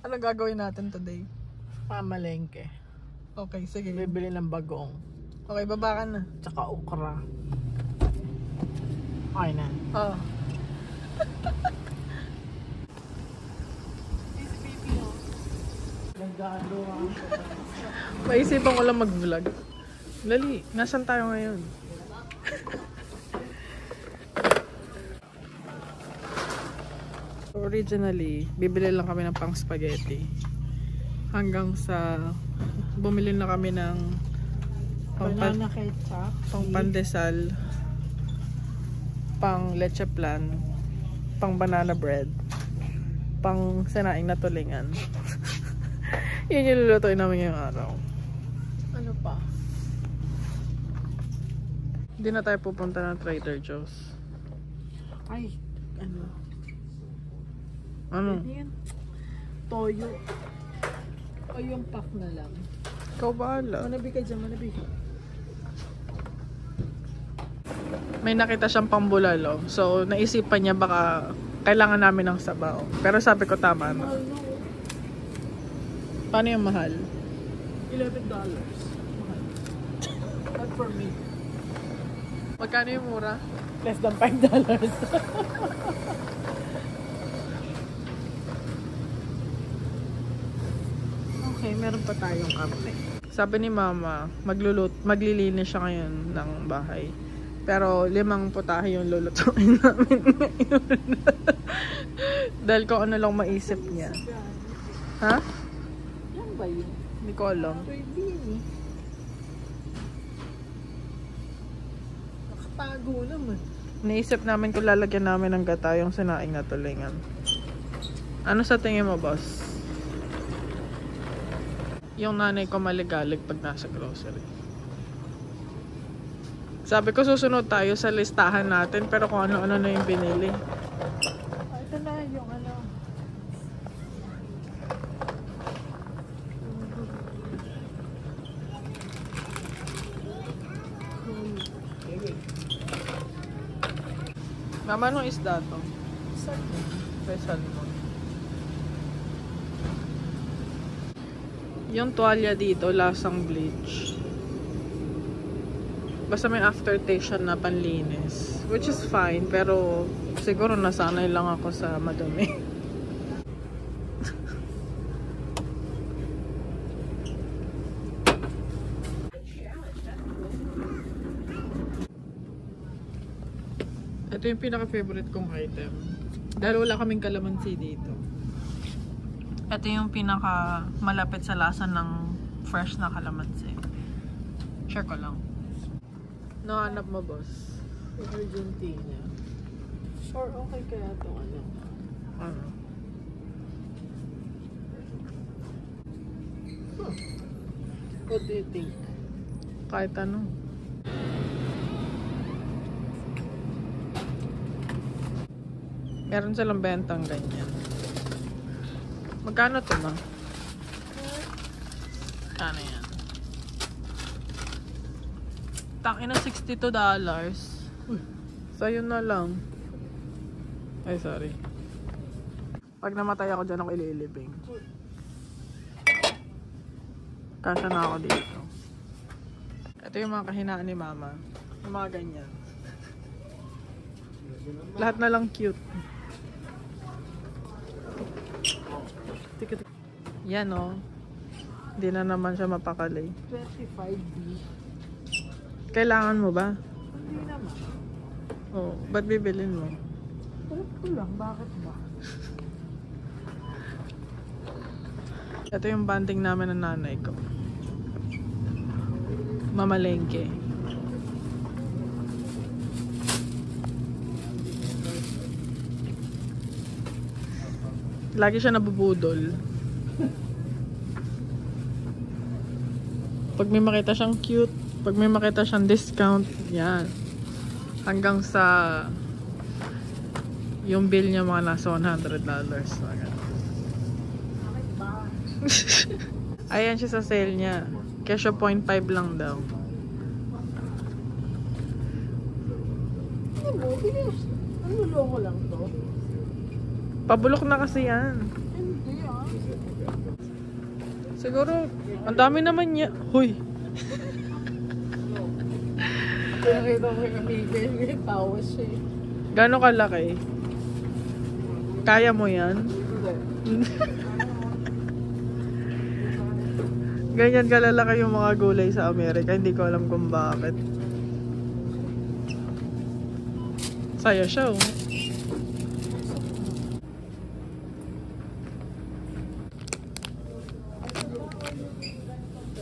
Anong gagawin natin today? Pamalengke. Okay, sige. Bibili ng bagong. Okay, baba ka na. Tsaka okra. Okay na. Oo. Maisipan ko lang mag-vlog. Lali, nasan tayo ngayon? Originally, bibili lang kami ng pang spaghetti. Hanggang sa bumili na kami ng Banana ketchup. pang pandesal, pang leche plan, pang banana bread, pang sinaing na tulingan. Yun yung lulutuin namin ngayong araw. Ano pa? Hindi na tayo pupunta ng Trader Joe's. Ay, ano? Ano? Ano yan? Toyo. O yung pack na lang. Ikaw bahala. Manabi ka dyan, manabi. May nakita siyang pambulalo. So, naisipan niya baka kailangan namin ng sabaw. Pero sabi ko tama na. Mahal no? Paano yung mahal? $11. Mahal. Not for me. Magkano yung mura? Less than $5. Okay, meron pa tayong karne. Sabi ni mama, maglilinis siya ngayon ng bahay. Pero 5 putahe yung lulutuin namin ngayon. Dahil kung ano lang maisip niya. Ha? Yan ba yun? Hindi ko alam. Pwede yun eh. Nakatago naman. Naisip namin kung lalagyan namin ng gata yung sinaing na tulingan. Ano sa tingin mo, boss? Yung nanay ko maligalig pag nasa grocery. Sabi ko susunod tayo sa listahan natin pero kung ano-ano na yung binili. Ito na yung ano. Mama, anong isda to? Salmon. Yung tuwalya dito, lasang bleach. Basta may aftertaste siya na panlinis. Which is fine, pero siguro nasanay lang ako sa madumi. Ito yung pinaka-favorite kong item. Dahil wala kaming kalamansi dito. Ito yung pinaka-malapit sa lasa ng fresh na kalamansi. Share ko lang. Nahanap mo, boss? Argentina. Or okay kaya ito ano? Ano? What do you think? Kahit ano. Meron silang bentang ganyan. Magkano ito ba? Ano yan? Tangina $62. Sa'yo na lang. Ay, sorry. Pag namatay ako dyan, ako ililibing. Kasya na ako dito. Ito yung mga kahinaan ni mama. Yung mga ganyan. Lahat na lang cute. Yan o. Hindi na naman siya mapakali. 25B. Kailangan mo ba? Hindi naman. Oo. Ba't bibilin mo? Tulad ko lang. Bakit ba? Ito yung banding namin ng nanay ko. Mamalengke. Lagi siya nabubudol. Pag may makita siyang cute, pag may makita siyang discount, yan. Hanggang sa yung bill niya mga nasa $100. Ayan siya sa sale niya. Kesyo 0.5 lang daw. Ano mo? Bilis. Ano loko lang to? Pabulok na kasi yan. Hindi ah. Siguro, ang dami naman niya. Huy! Nakita ko yung amiga, yung tawa siya eh. Gano'ng kalaki? Kaya mo yan? Hindi. Ganyan kalalaki yung mga gulay sa Amerika. Hindi ko alam kung bakit. Saya siya, oh.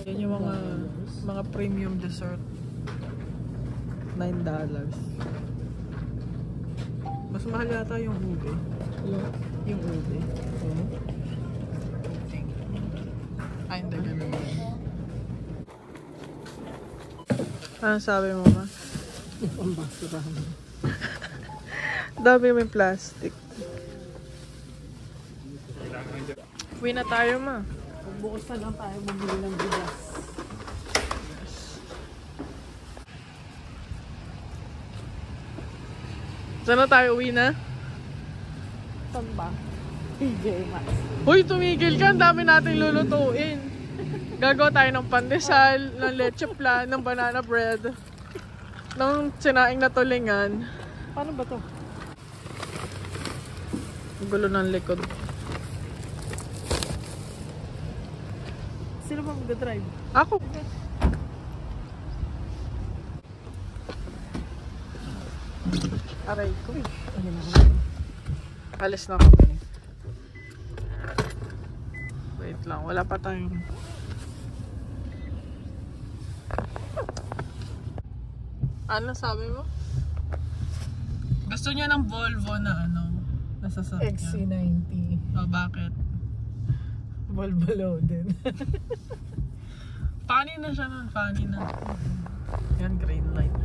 Yan yung mga premium dessert. $9. Mas mahal yata yung ube. Yung ube. Ay, hindi ganun. Ano sabi mo, ma? Ang basurahan. Dami may plastic. Uwi na tayo, ma. Bukas na lang tayo bumili ng bigas. Saan na tayo? Uwi na? Saan ba? PJ Maxx. Uy, tumigil ka. Ang dami natin lulutuin. Gagawa tayo ng pandesal, ng leche flan, ng banana bread, ng sinaing na tulingan. Paano ba to? Ang gulo ng likod. Sino ba mag-drive? Ako. Aray ko. Alis na kami. Wait lang, wala pa tayong... Ano sabi mo? Gusto niya ng Volvo na nasasakyan. XC90. Oh, bakit? Volvo din. Funny na siya nun, funny na. Yan, green light.